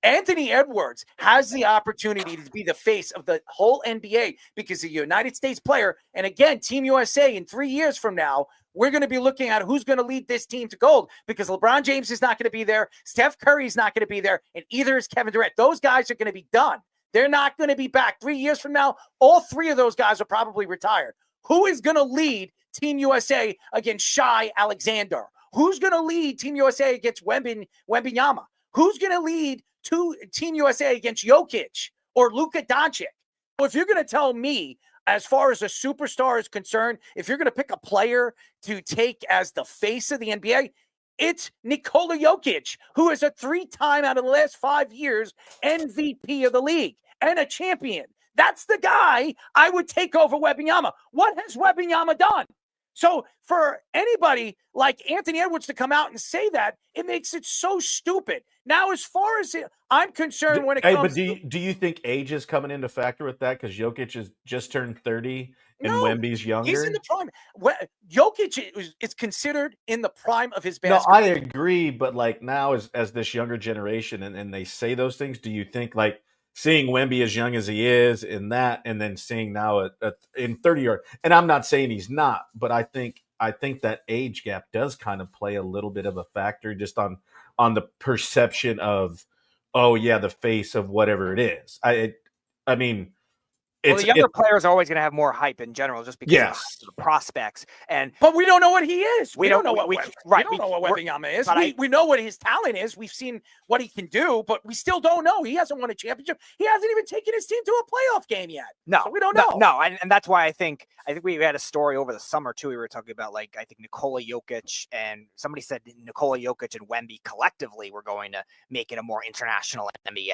Anthony Edwards has the opportunity to be the face of the whole NBA because he's a United States player. And again, Team USA in 3 years from now, we're going to be looking at who's going to lead this team to gold because LeBron James is not going to be there. Steph Curry is not going to be there. And either is Kevin Durant. Those guys are going to be done. They're not going to be back 3 years from now. All three of those guys are probably retired. Who is going to lead Team USA against Shai Alexander? Who's going to lead Team USA against Wembanyama? Who's going to lead Team USA against Jokic or Luka Doncic? Well, if you're going to tell me, as far as a superstar is concerned, if you're going to pick a player to take as the face of the NBA, it's Nikola Jokic, who is a 3-time out of the last 5 years MVP of the league and a champion. That's the guy I would take over Wembanyama. What has Wembanyama done? So for anybody like Anthony Edwards to come out and say that, it makes it so stupid. Now, as far as I'm concerned, when it comes do you think age is coming into factor with that? Because Jokic has just turned 30 and Wemby's younger. He's in the prime. Jokic is considered in the prime of his basketball. No, I agree, but like now as this younger generation and they say those things, do you think like seeing Wemby as young as he is in that, and then seeing now in 30 years, and I'm not saying he's not, but I think that age gap does kind of play a little bit of a factor just on the perception of, oh yeah, the face of whatever it is. I mean, the younger players are always going to have more hype in general, just because of the prospects. But we don't know what he is. We don't know what Wembanyama is. We know what his talent is. We've seen what he can do, but we still don't know. He hasn't won a championship. He hasn't even taken his team to a playoff game yet. No, so we don't know. No, and that's why I think we had a story over the summer too. We were talking about I think Nikola Jokic, and somebody said Nikola Jokic and Wemby collectively were going to make it a more international NBA,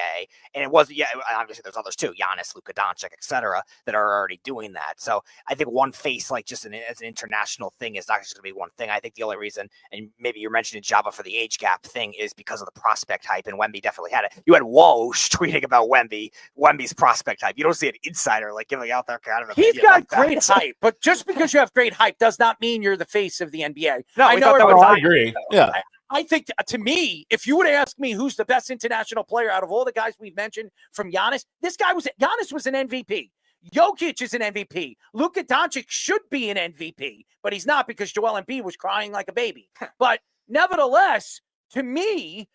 and it was obviously there's others too, Giannis, Luka Doncic, etc. that are already doing that. So I think one face, like just as an international thing, is not just going to be one thing. I think the only reason, and maybe you're mentioning Joba for the age gap thing, is because of the prospect hype, and Wemby definitely had it. You had Woj tweeting about Wemby's prospect hype. You don't see an insider like giving out their kind of opinion. He's got like great hype, but just because you have great hype does not mean you're the face of the NBA. No, I agree. Yeah. I think, to me, if you would ask me who's the best international player out of all the guys we've mentioned, from Giannis, Giannis was an MVP. Jokic is an MVP. Luka Doncic should be an MVP, but he's not because Joel Embiid was crying like a baby. But nevertheless, to me,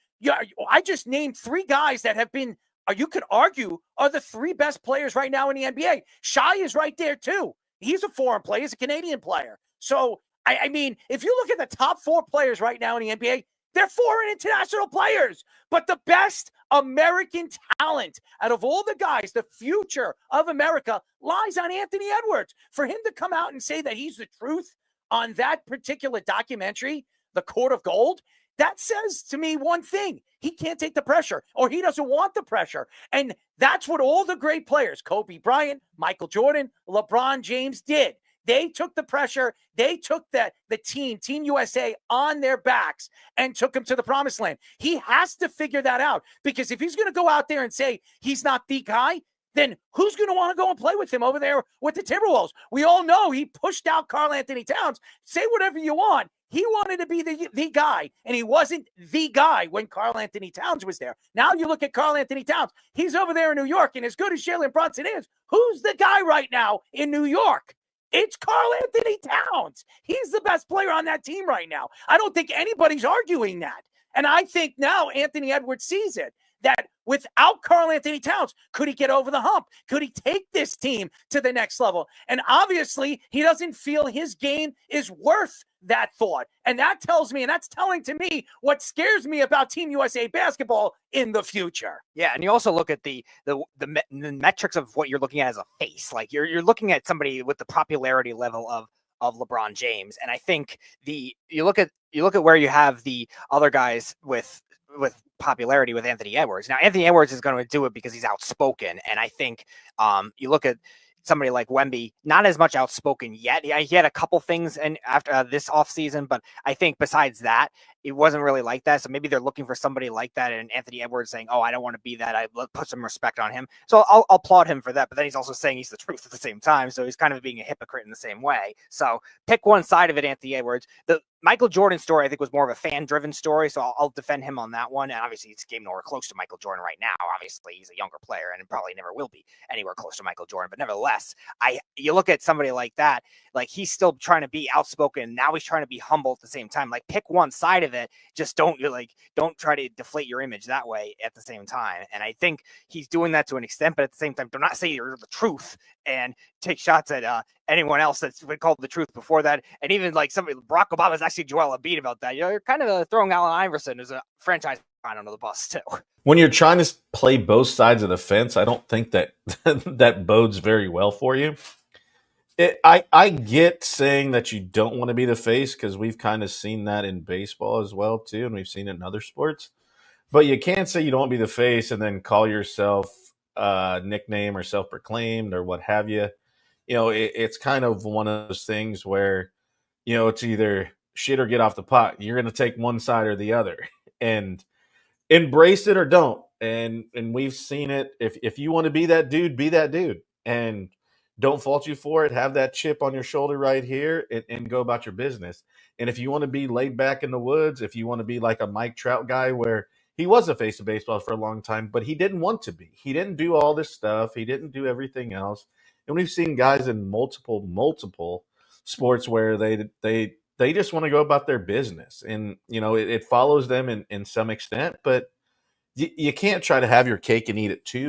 I just named 3 guys that have been, you could argue, are the 3 best players right now in the NBA. Shai is right there too. He's a foreign player. He's a Canadian player. So, I mean, if you look at the top 4 players right now in the NBA, they're foreign international players. But the best American talent out of all the guys, the future of America, lies on Anthony Edwards. For him to come out and say that he's the truth on that particular documentary, The Court of Gold, that says to me one thing: he can't take the pressure, or he doesn't want the pressure. And that's what all the great players, Kobe Bryant, Michael Jordan, LeBron James, did. They took the pressure. They took the Team USA on their backs and took him to the promised land. He has to figure that out, because if he's going to go out there and say he's not the guy, then who's going to want to go and play with him over there with the Timberwolves? We all know he pushed out Karl Anthony Towns. Say whatever you want. He wanted to be the guy, and he wasn't the guy when Karl Anthony Towns was there. Now you look at Karl Anthony Towns. He's over there in New York, and as good as Jalen Brunson is, who's the guy right now in New York? It's Karl Anthony Towns. He's the best player on that team right now. I don't think anybody's arguing that. And I think now Anthony Edwards sees it, that without Karl Anthony Towns, could he get over the hump? Could he take this team to the next level? And obviously, he doesn't feel his game is worth that thought. And that tells me, and that's telling to me, what scares me about Team USA basketball in the future. Yeah, and you also look at the metrics of what you're looking at as a face. Like you're looking at somebody with the popularity level of LeBron James, and I think you look at where you have the other guys with popularity with Anthony Edwards. Now, Anthony Edwards is going to do it because he's outspoken, and I think you look at somebody like Wemby, not as much outspoken yet. He had a couple things after this offseason, but I think besides that, he wasn't really like that. So maybe they're looking for somebody like that. And Anthony Edwards saying, "Oh, I don't want to be that. I put some respect on him." So I'll applaud him for that. But then he's also saying he's the truth at the same time. So he's kind of being a hypocrite in the same way. So pick one side of it, Anthony Edwards. The Michael Jordan story, I think, was more of a fan-driven story, so I'll defend him on that one. And obviously, he's game nowhere close to Michael Jordan right now. Obviously, he's a younger player and probably never will be anywhere close to Michael Jordan. But nevertheless, you look at somebody like that, like he's still trying to be outspoken. Now he's trying to be humble at the same time. Like pick one side of it. Just don't try to deflate your image that way at the same time. And I think he's doing that to an extent, but at the same time, do not say you're the truth and take shots at anyone else that's been called the truth before that. And even like Barack Obama's actually Joel Embiid about that. You're kind of throwing Allen Iverson as a franchise under the bus too. When you're trying to play both sides of the fence, I don't think that that bodes very well for you. I get saying that you don't want to be the face because we've kind of seen that in baseball as well too, and we've seen it in other sports. But you can't say you don't want to be the face and then call yourself a nickname or self-proclaimed or what have you. It's kind of one of those things where, it's either shit or get off the pot. You're going to take one side or the other and embrace it or don't. And we've seen it. If you want to be that dude, be that dude. And don't fault you for it. Have that chip on your shoulder right here and go about your business. And if you want to be laid back in the woods, if you want to be like a Mike Trout guy where he was a face of baseball for a long time, but he didn't want to be. He didn't do all this stuff. He didn't do everything else. And we've seen guys in multiple sports where they just want to go about their business. And, it follows them in some extent, but you can't try to have your cake and eat it too.